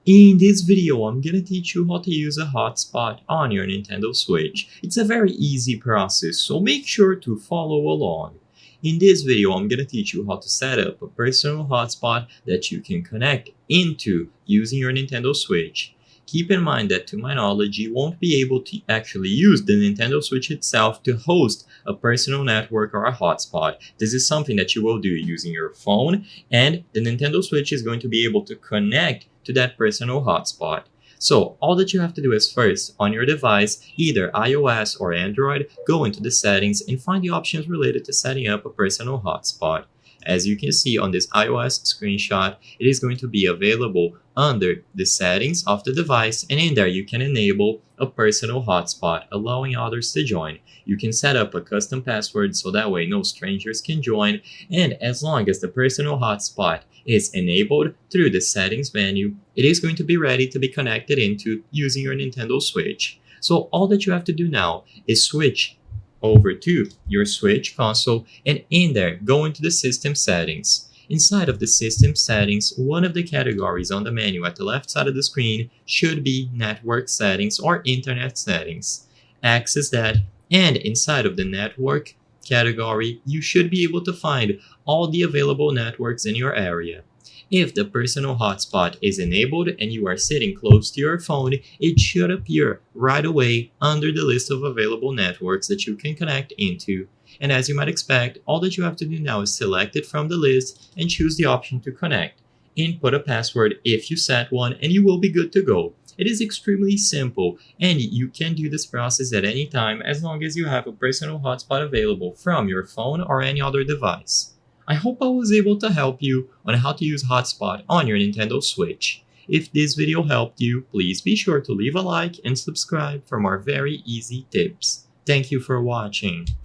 In this video, I'm gonna teach you how to use a hotspot on your Nintendo Switch. It's a very easy process, so make sure to follow along. In this video, I'm gonna teach you how to set up a personal hotspot that you can connect into using your Nintendo Switch. Keep in mind that to my knowledge, you won't be able to actually use the Nintendo Switch itself to host a personal network or a hotspot. This is something that you will do using your phone, and the Nintendo Switch is going to be able to connect to that personal hotspot. So all that you have to do is first, on your device, either iOS or Android, go into the settings and find the options related to setting up a personal hotspot. As you can see on this iOS screenshot, it is going to be available under the settings of the device, and in there you can enable a personal hotspot, allowing others to join. You can set up a custom password so that way no strangers can join, and as long as the personal hotspot is enabled through the settings menu, it is going to be ready to be connected into using your Nintendo Switch. So all that you have to do now is switch over to your Switch console, and in there, go into the system settings. Inside of the system settings, one of the categories on the menu at the left side of the screen should be network settings or internet settings. Access that, and inside of the network category, you should be able to find all the available networks in your area. If the personal hotspot is enabled and you are sitting close to your phone, it should appear right away under the list of available networks that you can connect into. And as you might expect, all that you have to do now is select it from the list and choose the option to connect. Input a password if you set one, and you will be good to go. It is extremely simple, and you can do this process at any time as long as you have a personal hotspot available from your phone or any other device. I hope I was able to help you on how to use Hotspot on your Nintendo Switch. If this video helped you, please be sure to leave a like and subscribe for more very easy tips. Thank you for watching.